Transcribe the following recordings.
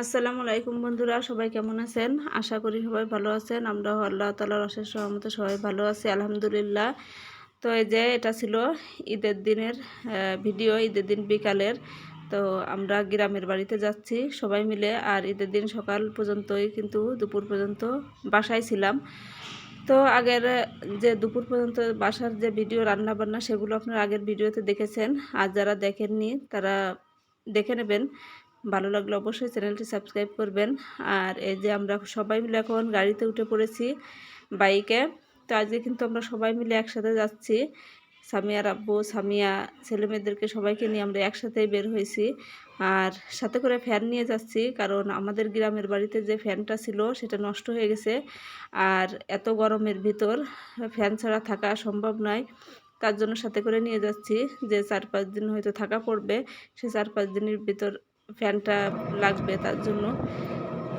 আসসালামু আলাইকুম বন্ধুরা, সবাই কেমন আছেন? আশা করি সবাই ভালো আছেন। আমরাও আল্লাহ তাআলার অশেষ রহমতে সবাই ভালো আছি, আলহামদুলিল্লাহ। তো এই যে এটা ছিল ঈদের দিনের ভিডিও, ঈদের দিন বিকালের। তো আমরা গ্রামের বাড়িতে যাচ্ছি সবাই মিলে, আর ঈদের দিন সকাল পর্যন্তই কিন্তু দুপুর পর্যন্ত বাসায় ছিলাম। তো আগের যে দুপুর পর্যন্ত বাসার যে ভিডিও রান্না বান্না সেগুলো আপনারা আগের ভিডিওতে দেখেছেন, আর যারা দেখেননি তারা দেখে নেবেন। ভালো লাগলে অবশ্যই চ্যানেলটি সাবস্ক্রাইব করবেন। আর এই যে আমরা সবাই মিলে এখন গাড়িতে উঠে পড়েছি, বাইকে। তো আজকে কিন্তু আমরা সবাই মিলে একসাথে যাচ্ছি। সামিয়ার আব্বু, সামিয়া, ছেলেমেয়েদেরকে সবাইকে নিয়ে আমরা একসাথেই বের হয়েছি। আর সাথে করে ফ্যান নিয়ে যাচ্ছি, কারণ আমাদের গ্রামের বাড়িতে যে ফ্যানটা ছিল সেটা নষ্ট হয়ে গেছে। আর এত গরমের ভিতর ফ্যান ছাড়া থাকা সম্ভব নয়, তার জন্য সাথে করে নিয়ে যাচ্ছি। যে 4-5 দিন হয়তো থাকা পড়বে, সে 4-5 দিনের ভিতর ফ্যানটা লাগবে তার জন্য।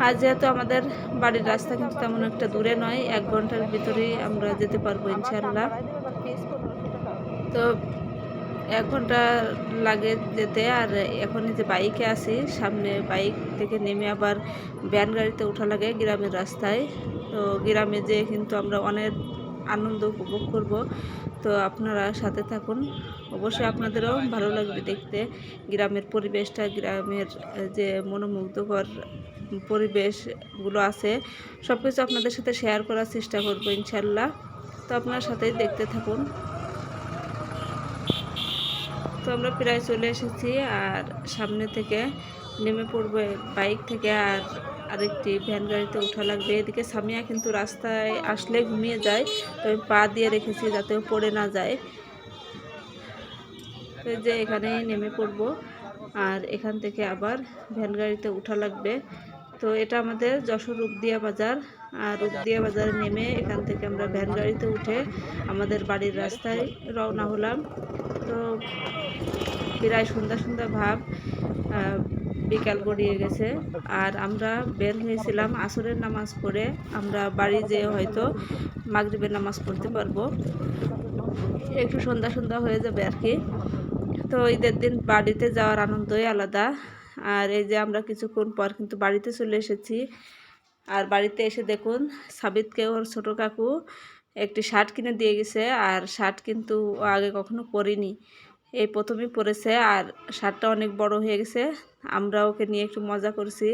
আর যেহেতু আমাদের বাড়ির রাস্তা কিন্তু তেমন একটা দূরে নয়, 1 ঘন্টার ভিতরেই আমরা যেতে পারবো ইনশাল্লাহ। তো 1 ঘন্টা লাগে যেতে। আর এখন এই যে বাইকে আসি, সামনে বাইক থেকে নেমে আবার ভ্যান গাড়িতে ওঠা লাগে গ্রামের রাস্তায়। তো গ্রামে যেয়ে কিন্তু আমরা অনেক আনন্দ উপভোগ করব। তো আপনারা সাথে থাকুন, অবশ্যই আপনাদেরও ভালো লাগবে দেখতে গ্রামের পরিবেশটা। গ্রামের যে মনোমুগ্ধকর পরিবেশগুলো আছে সব কিছু আপনাদের সাথে শেয়ার করার চেষ্টা করবো ইনশাল্লাহ। তো আপনার সাথেই দেখতে থাকুন। তো আমরা প্রায় চলে এসেছি, আর সামনে থেকে নেমে পড়বো বাইক থেকে। আর আরেকটি ভ্যান গাড়িতে ওঠা লাগবে। এদিকে সামিয়া কিন্তু রাস্তায় আসলে ঘুমিয়ে যায়, তো আমি পা দিয়ে রেখেছি যাতে ও পড়ে না যায়। তো যে এখানেই নেমে পড়বো, আর এখান থেকে আবার ভ্যান গাড়িতে ওঠা লাগবে। তো এটা আমাদের যশোর রূপদিয়া বাজার। আর রূপদিয়া বাজারে নেমে এখান থেকে আমরা ভ্যান গাড়িতে উঠে আমাদের বাড়ির রাস্তায় রওনা হলাম। তো প্রায় সন্ধ্যা সন্ধ্যা ভাব, বিকাল গড়িয়ে গেছে। আর আমরা বের হয়েছিলাম আসরের নামাজ পড়ে, আমরা বাড়ি যেয়ে হয়তো মাগরিবের নামাজ পড়তে পারবো। একটু সন্ধ্যা সন্ধ্যা হয়ে যাবে আর কি। তো ঈদের দিন বাড়িতে যাওয়ার আনন্দই আলাদা। আর এই যে আমরা কিছুক্ষণ পর কিন্তু বাড়িতে চলে এসেছি। আর বাড়িতে এসে দেখুন, সাবিতকে ওর ছোটো কাকু একটি শার্ট কিনে দিয়ে গেছে। আর শার্ট কিন্তু ও আগে কখনো পরিনি, এই প্রথমেই পরেছে। আর শার্টটা অনেক বড় হয়ে গেছে। আমরা ওকে নিয়ে একটু মজা করছি,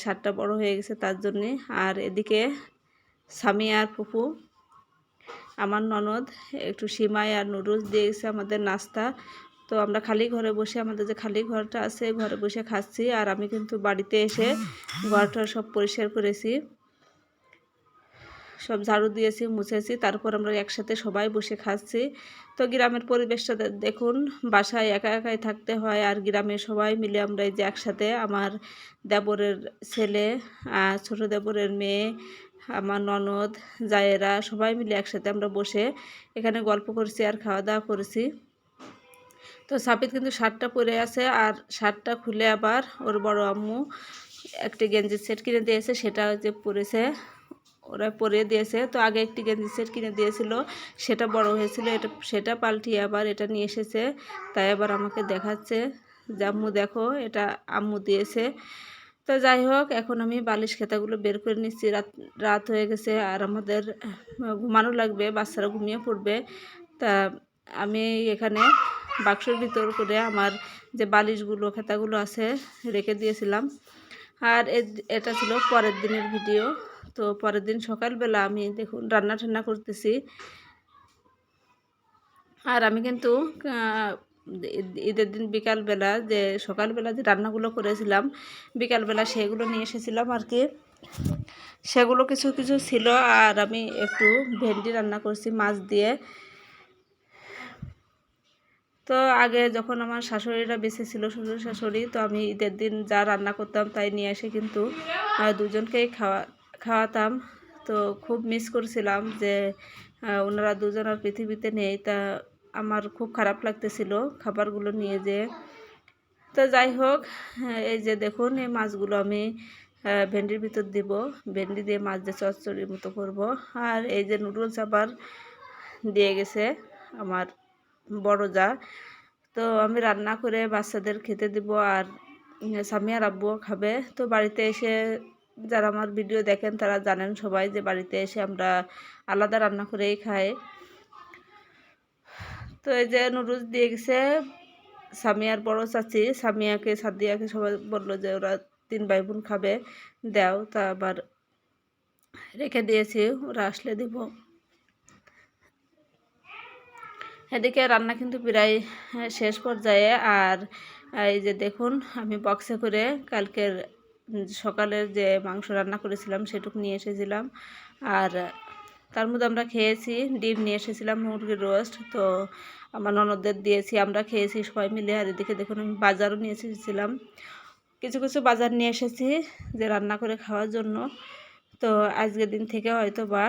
শার্টটা বড় হয়ে গেছে তার জন্যে। আর এদিকে সামিয়া আর ফুফু, আমার ননদ, একটু সিমাই আর নুডলস দিয়ে গেছে আমাদের নাস্তা। তো আমরা খালি ঘরে বসে, আমাদের যে খালি ঘরটা আছে ঘরে বসে খাচ্ছি। আর আমি কিন্তু বাড়িতে এসে ঘরটা সব পরিষ্কার করেছি, সব ঝাড়ু দিয়েছি, মুছেছি, তারপর আমরা একসাথে সবাই বসে খাচ্ছি। তো গ্রামের পরিবেশটা দেখুন, বাসায় একা একাই থাকতে হয়, আর গ্রামে সবাই মিলে আমরা এই যে একসাথে, আমার দেবরের ছেলে, ছোট দেবরের মেয়ে, আমার ননদ, জায়েরা, সবাই মিলে একসাথে আমরা বসে এখানে গল্প করছি আর খাওয়া দাওয়া করেছি। তো সাবিত কিন্তু শার্টটা পরে আছে, আর শার্টটা খুলে আবার ওর বড় আম্মু একটি গেঞ্জির সেট কিনে দিয়েছে, সেটা যে পরেছে, ওরা পরিয়ে দিয়েছে। তো আগে একটি গেঞ্জি সেট কিনে দিয়েছিল, সেটা বড় হয়েছিল, সেটা পাল্টিয়ে আবার এটা নিয়ে এসেছে। তাই আবার আমাকে দেখাচ্ছে যে আম্মু দেখো, এটা আম্মু দিয়েছে। তো যাই হোক, এখন আমি বালিশ খেতাগুলো বের করে নিচ্ছি। রাত রাত হয়ে গেছে, আর আমাদের ঘুমানো লাগবে, বাচ্চারা ঘুমিয়ে পড়বে। তা আমি এখানে বাক্সের ভিতর করে আমার যে বালিশগুলো খেতাগুলো আছে রেখে দিয়েছিলাম। আর এটা ছিল পরের দিনের ভিডিও। তো পরের দিন সকালবেলা আমি দেখুন রান্না টান্না করতেছি। আর আমি কিন্তু ঈদের দিন বিকালবেলা, যে সকালবেলা যে রান্নাগুলো করেছিলাম বিকালবেলা সেগুলো নিয়ে এসেছিলাম আর কি। সেগুলো কিছু কিছু ছিল। আর আমি একটু ভেন্ডি রান্না করছি মাছ দিয়ে। তো আগে যখন আমার শাশুড়িরা বেঁচে ছিল, শ্বশুর শাশুড়ি, তো আমি ঈদের দিন যা রান্না করতাম তাই নিয়ে এসে কিন্তু দুজনকেই খাওয়াতাম। তো খুব মিস করছিলাম যে ওনারা দুজন আর পৃথিবীতে নেই। তা আমার খুব খারাপ লাগতেছিল খাবারগুলো নিয়ে যে। তো যাই হোক, এই যে দেখুন এই মাছগুলো আমি ভেন্ডির ভিতর দিব, ভেন্ডি দিয়ে মাছ দিয়ে চচ্চড়ির মতো করব। আর এই যে নুডলস আবার দিয়ে গেছে আমার বড় যা। তো আমি রান্না করে বাচ্চাদের খেতে দিব। আর সামিয়ার আব্বুও খাবে। তো বাড়িতে এসে যারা আমার ভিডিও দেখেন তারা জানেন সবাই যে বাড়িতে এসে আমরা আলাদা রান্না করেই খাই। তো এই যে নুডলস দিয়ে গেছে সামিয়ার বড় চাচি, সামিয়াকে সাদিয়াকে সবাই বললো যে ওরা 3 ভাই বোন খাবে, দাও। তা আবার রেখে দিয়েছি, ওরা আসলে দিব। এদিকে রান্না কিন্তু প্রায় শেষ পর্যায়ে। আর এই যে দেখুন আমি বক্সে করে কালকের সকালের যে মাংস রান্না করেছিলাম সেটুকু নিয়ে এসেছিলাম। আর তার মধ্যে আমরা খেয়েছি, ডিম নিয়ে এসেছিলাম, মুরগির রোস্ট। তো আমার ননদদের দিয়েছি, আমরা খেয়েছি সবাই মিলে। আর এদিকে দেখুন আমি বাজারও নিয়ে এসেছিলাম, কিছু কিছু বাজার নিয়ে এসেছি যে রান্না করে খাওয়ার জন্য। তো আজকের দিন থেকে হয়তো বা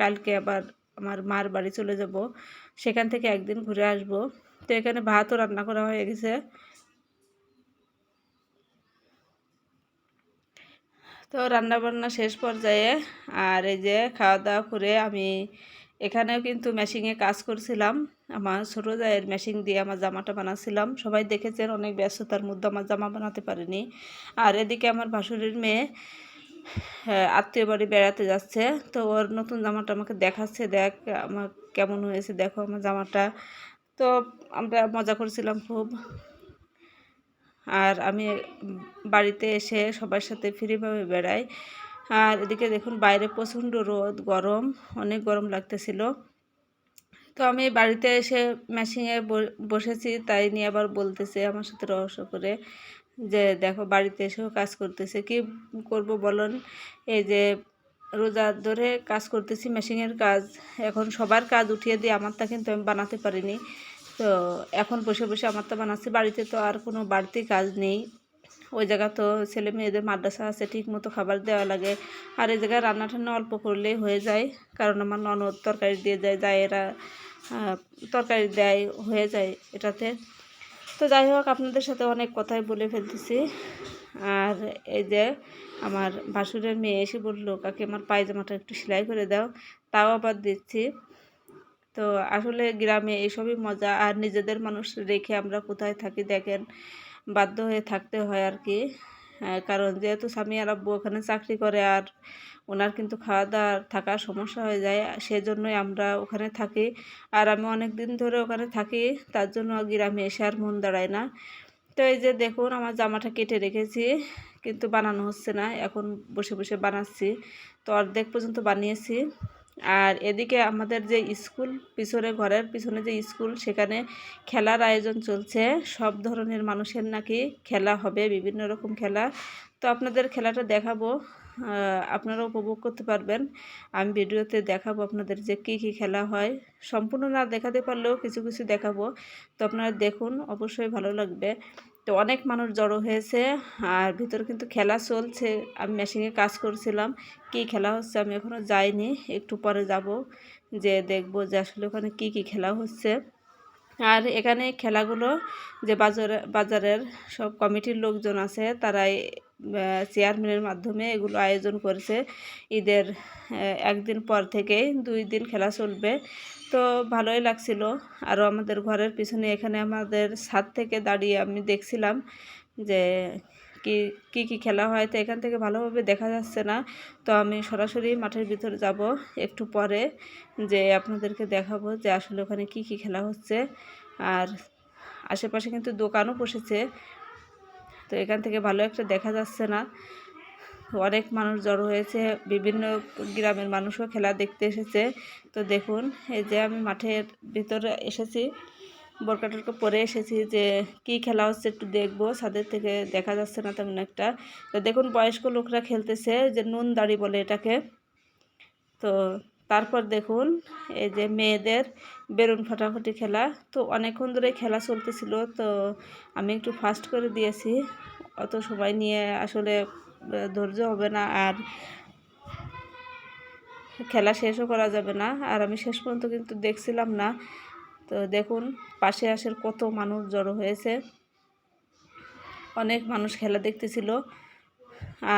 কালকে আবার আমার মার বাড়ি চলে যাব, সেখান থেকে একদিন ঘুরে আসব। তো এখানে ভাতও রান্না করা হয়ে গেছে। তো রান্না বান্না শেষ পর্যায়ে। আর এই যে খাওয়া দাওয়া করে আমি এখানেও কিন্তু মেশিংয়ে কাজ করছিলাম, আমার ছোটো জায়ের মেশিন দিয়ে আমার জামাটা বানাচ্ছিলাম। সবাই দেখেছেন অনেক ব্যস্ততার মধ্যে আমার জামা বানাতে পারিনি। আর এদিকে আমার ভাসুরের মেয়ে আত্মীয় বাড়ি বেড়াতে যাচ্ছে, তো ওর নতুন জামাটা আমাকে দেখাচ্ছে, দেখ আমার কেমন হয়েছে, দেখো আমার জামাটা। তো আমরা মজা করছিলাম খুব। আর আমি বাড়িতে এসে সবার সাথে ফ্রিভাবে বেড়াই। আর এদিকে দেখুন বাইরে প্রচণ্ড রোদ, গরম, অনেক গরম লাগতেছিল। তো আমি বাড়িতে এসে মেশিনে বসেছি, তাই নিয়ে আবার বলতেছে আমার সাথে রহস্য করে যে দেখো বাড়িতে এসেও কাজ করতেছে। কি করব বলুন, এই যে রোজা ধরে কাজ করতেছি, মেশিনের কাজ। এখন সবার কাজ উঠিয়ে দিয়ে আমারটা কিন্তু আমি বানাতে পারিনি। তো এখন বসে বসে আমারটা বানাচ্ছি। বাড়িতে তো আর কোনো বাড়তি কাজ নেই, ওই জায়গা তো ছেলে মেয়েদের মাদ্রাসা আছে, ঠিক মতো খাবার দেওয়া লাগে। আর এই জায়গায় রান্না টান্না অল্প করলেই হয়ে যায়, কারণ আমার ননদ তরকারি দিয়ে যায়, এরা তরকারি দেয়, হয়ে যায় এটাতে। তো যাই হোক, আপনাদের সাথে অনেক কথাই বলে ফেলতেছি। আর এই যে আমার ভাসুরের মেয়ে এসে বললো, কাকে আমার পায়জামাটা একটু সেলাই করে দাও, তাও আবার দিচ্ছি। তো আসলে গ্রামে এসবই মজা। আর নিজেদের মানুষ রেখে আমরা কোথায় থাকি দেখেন, বাধ্য হয়ে থাকতে হয় আর কি। কারণ যেহেতু স্বামী আর আব্বু ওখানে চাকরি করে, আর ওনার কিন্তু খাওয়া দাওয়া থাকার সমস্যা হয়ে যায়, সেজন্যই আমরা ওখানে থাকি। আর আমি অনেক দিন ধরে ওখানে থাকি, তার জন্য গ্রামে এসে আর মন দাঁড়ায় না। তো এই যে দেখুন আমার জামাটা কেটে রেখেছি, কিন্তু বানানো হচ্ছে না, এখন বসে বসে বানাচ্ছি। তো অর্ধেক পর্যন্ত বানিয়েছি। আর এদিকে আমাদের যে স্কুল, পিছনে ঘরের পিছনে যে স্কুল, সেখানে খেলার আয়োজন চলছে। সব ধরনের মানুষের নাকি খেলা হবে, বিভিন্ন রকম খেলা। তো আপনাদের খেলাটা দেখাবো, আপনারা উপভোগ করতে পারবেন। আমি ভিডিওতে দেখাবো আপনাদের যে কী কী খেলা হয়। সম্পূর্ণ না দেখাতে পারলেও কিছু কিছু দেখাবো। তো আপনারা দেখুন, অবশ্যই ভালো লাগবে। তো অনেক মানুষ জড়ো হয়েছে, আর ভিতরে কিন্তু খেলা চলছে। আমি মেশিনে কাজ করছিলাম, কি খেলা হচ্ছে আমি এখনও যাইনি, একটু পরে যাব, যে দেখবো যে আসলে ওখানে কি কি খেলা হচ্ছে। আর এখানে খেলাগুলো যে বাজারের সব কমিটির লোকজন আছে, তারাই চেয়ারম্যানের মাধ্যমে এগুলো আয়োজন করেছে। ঈদের একদিন পর থেকেই 2 দিন খেলা চলবে। তো ভালোই লাগছিল। আরও আমাদের ঘরের পিছনে এখানে আমাদের ছাদ থেকে দাঁড়িয়ে আমি দেখছিলাম যে কি কি কি খেলা হয়। তো এখান থেকে ভালোভাবে দেখা যাচ্ছে না, তো আমি সরাসরি মাঠের ভিতরে যাব একটু পরে, যে আপনাদেরকে দেখাবো যে আসলে ওখানে কি কি খেলা হচ্ছে। আর আশেপাশে কিন্তু দোকানও বসেছে, তো এখান থেকে ভালো একটা দেখা যাচ্ছে না। অনেক মানুষ জড়ো হয়েছে, বিভিন্ন গ্রামের মানুষও খেলা দেখতে এসেছে। তো দেখুন এই যে আমি মাঠের ভিতরে এসেছি, বোরকা টোরকা পরে এসেছি, যে কি খেলা হচ্ছে একটু দেখবো। ছাদের থেকে দেখা যাচ্ছে না তেমন একটা। তো দেখুন বয়স্ক লোকরা খেলতেছে, যে নুন দাড়ি বলে এটাকে। তো তারপর দেখুন এই যে মেয়েদের বেলুন ফাটাফাটি খেলা। তো অনেকক্ষণ ধরে খেলা চলতেছিল, তো আমি একটু ফাস্ট করে দিয়েছি, অত সময় নিয়ে আসলে ধৈর্য হবে না, আর খেলা শেষও করা যাবে না। আর আমি শেষ পর্যন্ত কিন্তু দেখছিলাম না। তো দেখুন পাশে আসার কত মানুষ জড়ো হয়েছে, অনেক মানুষ খেলা দেখতেছিল।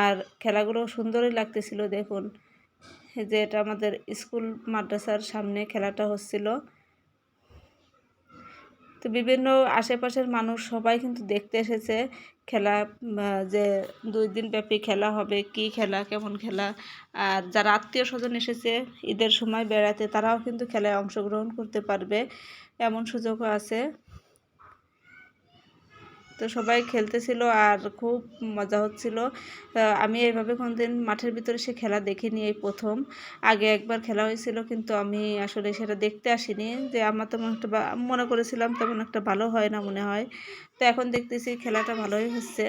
আর খেলাগুলো সুন্দরই লাগতেছিল। দেখুন যে এটা আমাদের স্কুল মাদ্রাসার সামনে খেলাটা হচ্ছিল। তো বিভিন্ন আশেপাশের মানুষ সবাই কিন্তু দেখতে এসেছে খেলা, যে 2 দিন ব্যাপী খেলা হবে, কি খেলা, কেমন খেলা। আর যারা আত্মীয় স্বজন এসেছে ঈদের সময় বেড়াতে, তারাও কিন্তু খেলায় অংশগ্রহণ করতে পারবে, এমন সুযোগও আছে। তো সবাই খেলতেছিল আর খুব মজা হচ্ছিল। আমি এইভাবে কোনোদিন মাঠের ভিতরে সে খেলা দেখিনি, এই প্রথম। আগে একবার খেলা হয়েছিল, কিন্তু আমি আসলে সেটা দেখতে আসিনি, যে আমার তেমন একটা মনে করেছিলাম তেমন একটা ভালো হয় না মনে হয়। তো এখন দেখতেছি খেলাটা ভালোই হচ্ছে।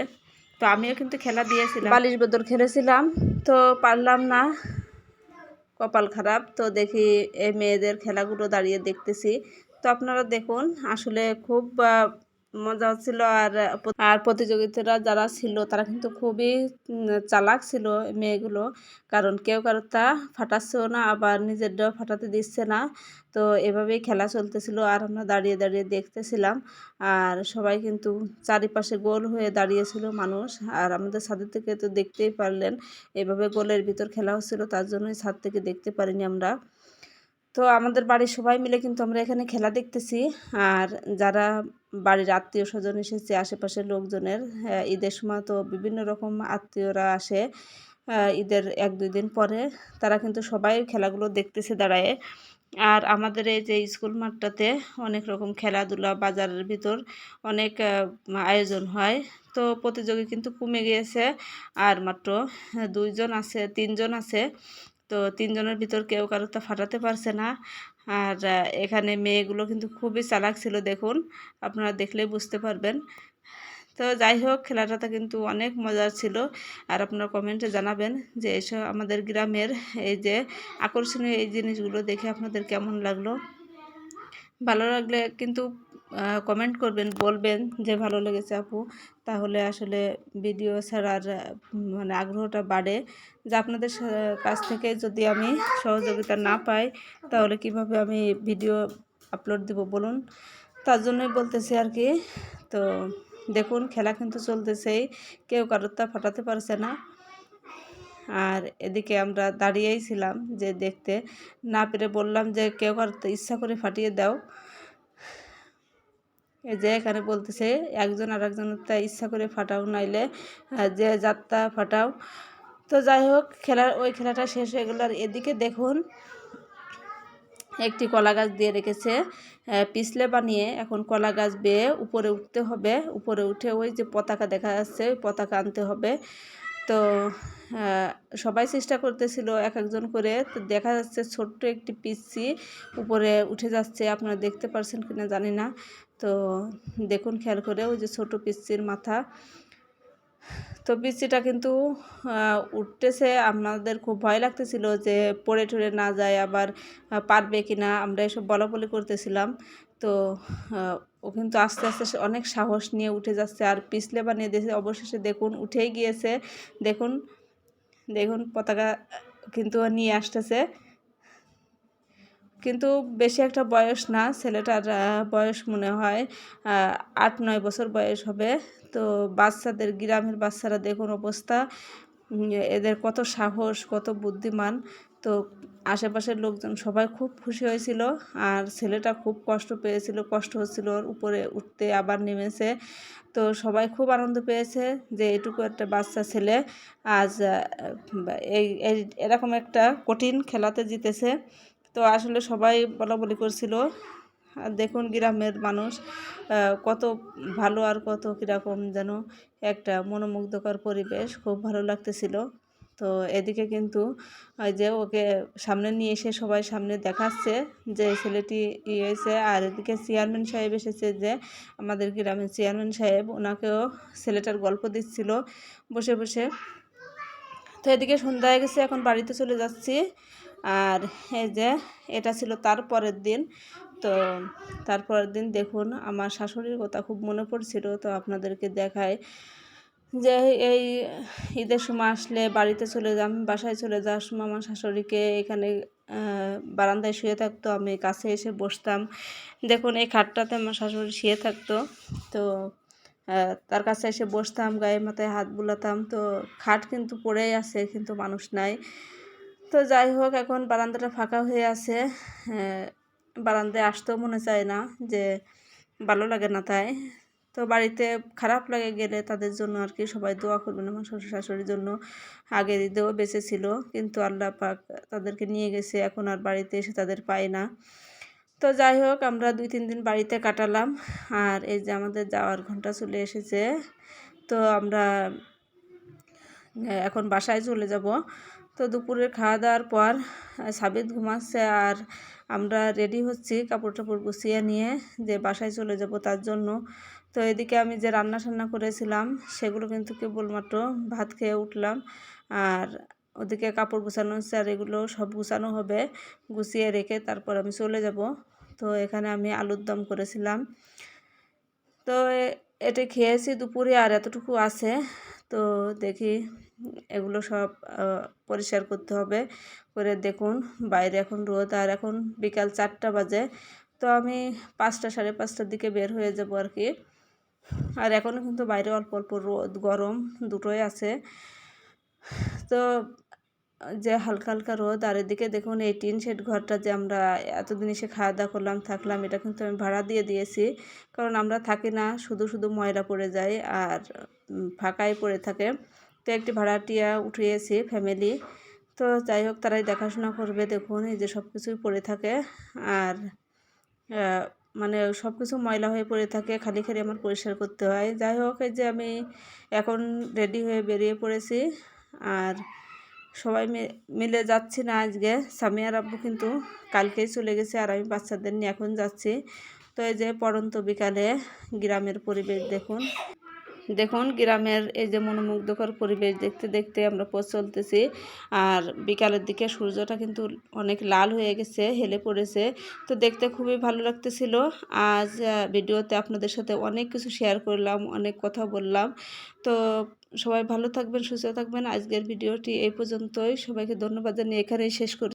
তো আমিও কিন্তু খেলা দিয়েছিলাম, বালিশ বদল খেলেছিলাম, তো পারলাম না, কপাল খারাপ। তো দেখি এই মেয়েদের খেলাগুলো দাঁড়িয়ে দেখতেছি। তো আপনারা দেখুন, আসলে খুব মজা হচ্ছিল। আর প্রতিযোগিতারা যারা ছিল তারা কিন্তু খুবই চালাক ছিল মেয়েগুলো, কারণ কেউ কারোরটা ফাটাচ্ছেও না, আবার নিজেরটাও ফাটাতে দিচ্ছে না। তো এভাবেই খেলা চলতেছিল আর আমরা দাঁড়িয়ে দাঁড়িয়ে দেখতেছিলাম। আর সবাই কিন্তু চারিপাশে গোল হয়ে দাঁড়িয়েছিল মানুষ। আর আমাদের ছাদের থেকে তো দেখতেই পারলেন, এভাবে গোলের ভিতর খেলা হচ্ছিল, তার জন্যই ছাদ থেকে দেখতে পারিনি আমরা। তো আমাদের বাড়ির সবাই মিলে কিন্তু আমরা এখানে খেলা দেখতেছি। আর যারা বাড়ির আত্মীয় স্বজন এসেছে, আশেপাশের লোকজনের, ঈদের সময় তো বিভিন্ন রকম আত্মীয়রা আসে, ঈদের 1-2 দিন পরে, তারা কিন্তু সবাই খেলাগুলো দেখতেছে দাঁড়ায়। আর আমাদের এই যে স্কুল মাঠটাতে অনেক রকম খেলাধুলা, বাজারের ভিতর অনেক আয়োজন হয়। তো প্রতিযোগী কিন্তু কমে গিয়েছে, আর মাত্র 3জন আছে। তো 3জনের ভিতর কেউ কারোটা ফাটাতে পারছে না। আর এখানে মেয়েগুলো কিন্তু খুবই চালাক ছিল, দেখুন, আপনারা দেখলেই বুঝতে পারবেন। তো যাই হোক, খেলাটাতে কিন্তু অনেক মজার ছিল। আর আপনারা কমেন্টে জানাবেন যে এসব আমাদের গ্রামের এই যে আকর্ষণীয় এই জিনিসগুলো দেখে আপনাদের কেমন লাগলো। ভালো লাগলে কিন্তু কমেন্ট করবেন, বলবেন যে ভালো লেগেছে আপু, তাহলে আসলে ভিডিও ছাড়ার মানে আগ্রহটা বাড়ে। যে আপনাদের কাছ থেকে যদি আমি সহযোগিতা না পাই, তাহলে কিভাবে আমি ভিডিও আপলোড দিব বলুন। তার জন্যই বলতেছি আর কি। তো দেখুন, খেলা কিন্তু চলতেছেই, কেউ কারোরটা ফাটাতে পারছে না। আর এদিকে আমরা দাঁড়িয়েই ছিলাম যে দেখতে, না পেরে বললাম যে কেউ কারোরটা ইচ্ছা করে ফাটিয়ে দাও। এই যে এখানে বলতেছে একজন আর একজনেরটা ইচ্ছা করে ফাটাও, নাইলে যে যাত্রা ফাটাও। তো যাই হোক, ওই খেলাটা শেষ হয়ে গেল। আর এদিকে দেখুন, একটি কলা গাছ দিয়ে রেখেছে পিছলে বানিয়ে। এখন কলা গাছ বেয়ে উপরে উঠতে হবে, উপরে উঠে ওই যে পতাকা দেখা যাচ্ছে, ওই পতাকা আনতে হবে। তো সবাই চেষ্টা করতেছিল এক একজন করে। তো দেখা যাচ্ছে ছোট্ট একটি পিচ্চি উপরে উঠে যাচ্ছে, আপনারা দেখতে পারছেন কিনা জানি না। তো দেখুন খেয়াল করে, ওই যে ছোট পিচ্চির মাথা। তো পিচ্চিটা কিন্তু উঠতেছে। আমাদের খুব ভয় লাগতেছিল যে পড়ে টরে না যায়, আবার পারবে কিনা, আমরা এসব বলাবলি করতেছিলাম। তো ও কিন্তু আস্তে আস্তে অনেক সাহস নিয়ে উঠে যাচ্ছে, আর পিছলে বানিয়ে দিয়েছে। অবশেষে দেখুন উঠেই গিয়েছে। দেখুন দেখুন পতাকা কিন্তু নিয়ে আসতেছে। কিন্তু বেশি একটা বয়স না, ছেলেটার বয়স মনে হয় 8-9 বছর বয়স হবে। তো বাচ্চাদের, গ্রামের বাচ্চারা দেখুন অবস্থা, এদের কত সাহস, কত বুদ্ধিমান। তো আশেপাশের লোকজন সবাই খুব খুশি হয়েছিল। আর ছেলেটা খুব কষ্ট পেয়েছিল, কষ্ট হচ্ছিল ওর উপরে উঠতে, আবার নেমেছে। তো সবাই খুব আনন্দ পেয়েছে যে এটুকু একটা বাচ্চা ছেলে আজ এই এরকম একটা কঠিন খেলাতে জিতেছে। তো আসলে সবাই বলাবলি করছিল। আর দেখুন গ্রামের মানুষ কত ভালো, আর কত কীরকম যেন একটা মনোমুগ্ধকর পরিবেশ, খুব ভালো লাগতেছিল। তো এদিকে কিন্তু ওই যে ওকে সামনে নিয়ে এসে সবাই সামনে দেখাচ্ছে যে ছেলেটি হয়েছে। আর এদিকে চেয়ারম্যান সাহেব এসেছে, যে আমাদের গ্রামের চেয়ারম্যান সাহেব, ওনাকেও ছেলেটার গল্প দিচ্ছিল বসে বসে। তো এদিকে সন্ধ্যা হয়ে গেছে, এখন বাড়িতে চলে যাচ্ছি। আর এই যে এটা ছিল তার পরের দিন। তো তারপরের দিন দেখুন, আমার শাশুড়ির কথা খুব মনে পড়ছিল, তো আপনাদেরকে দেখায় যে এই ঈদের সময় আসলে বাড়িতে চলে যাম, বাসায় চলে যাওয়ার সময় আমার শাশুড়িকে এখানে বারান্দায় শুয়ে থাকতো, আমি কাছে এসে বসতাম। দেখুন এই খাটটাতে আমার শাশুড়ি শুয়ে থাকতো। তো তার কাছে এসে বসতাম, গায়ে মাথায় হাত বুলাতাম। তো খাট কিন্তু পড়েই আছে, কিন্তু মানুষ নাই। তো যাই হোক, এখন বারান্দাটা ফাঁকা হয়ে আছে, বারান্দায় আসতেও মনে চায় না, যে ভালো লাগে না তাই। তো বাড়িতে খারাপ লাগে গেলে তাদের জন্য আর কি সবাই দোয়া করবেন আমার শ্বশুর শাশুড়ির জন্য। আগের ঈদেও বেঁচে ছিল, কিন্তু আল্লাহ পাক তাদেরকে নিয়ে গেছে, এখন আর বাড়িতে এসে তাদের পাই না। তো যাই হোক, আমরা 2-3 দিন বাড়িতে কাটালাম। আর এই যে আমাদের যাওয়ার ঘন্টা চলে এসেছে। তো আমরা এখন বাসায় চলে যাব। তো দুপুরের খাওয়া দাওয়ার পর সাবিত ঘুমাচ্ছে, আর আমরা রেডি হচ্ছি কাপড় টাপড় গুছিয়ে নিয়ে যে বাসায় চলে যাব তার জন্য। তো এদিকে আমি যে রান্না টান্না করেছিলাম সেগুলো কিন্তু কেবলমাত্র ভাত খেয়ে উঠলাম, আর ওদিকে কাপড় গুছানো হচ্ছে, আর এগুলো সব গুছানো হবে। গুছিয়ে রেখে তারপর আমি চলে যাব। তো এখানে আমি আলুর দম করেছিলাম। তো এটা খেয়েছি দুপুরে, আর এতটুকু আছে। তো দেখি এগুলো সব পরিষ্কার করতে হবে। করে দেখুন বাইরে এখন রোদ, আর এখন বিকাল 4টা বাজে। তো আমি 5টা 5:30টার দিকে বের হয়ে যাব আর কি। আর এখনও কিন্তু বাইরে অল্প অল্প রোদ গরম দুটোই আছে। তো যে হালকা হালকা রোদ, আর এদিকে দেখুন এই টিন শেড ঘরটা যে আমরা এতদিন এসে খাওয়া দাওয়া করলাম থাকলাম, এটা কিন্তু আমি ভাড়া দিয়ে দিয়েছি। কারণ আমরা থাকি না, শুধু শুধু ময়লা পড়ে যায় আর ফাঁকাই পড়ে থাকে। তো একটি ভাড়াটিয়া উঠিয়েছি ফ্যামিলি। তো যাই হোক, তারাই দেখাশোনা করবে। দেখুন এই যে সব কিছুই পড়ে থাকে, আর মানে সব কিছু ময়লা হয়ে পড়ে থাকে, খালি খালি আমার পরিষ্কার করতে হয়। যাই হোক, এই যে আমি এখন রেডি হয়ে বেরিয়ে পড়েছি। আর সবাই মিলে যাচ্ছি না আজকে। সামিয়ার আব্বু কিন্তু কালকেই চলে গেছে, আর আমি বাচ্চাদের নিয়ে এখন যাচ্ছি। তো এই যে পড়ন্ত বিকালে গ্রামের পরিবেশ দেখুন। দেখুন গ্রামের এই যে মনোমুগ্ধকর পরিবেশ দেখতে দেখতে আমরা পথ চলতেছি। আর বিকালের দিকে সূর্যটা কিন্তু অনেক লাল হয়ে গেছে, হেলে পড়েছে। তো দেখতে খুবই ভালো লাগতেছিল। আজ ভিডিওতে আপনাদের সাথে অনেক কিছু শেয়ার করলাম, অনেক কথা বললাম। তো সবাই ভালো থাকবেন, সুস্থ থাকবেন। আজকের ভিডিওটি এই পর্যন্তই। সবাইকে ধন্যবাদ জানিয়ে এখানেই শেষ করি।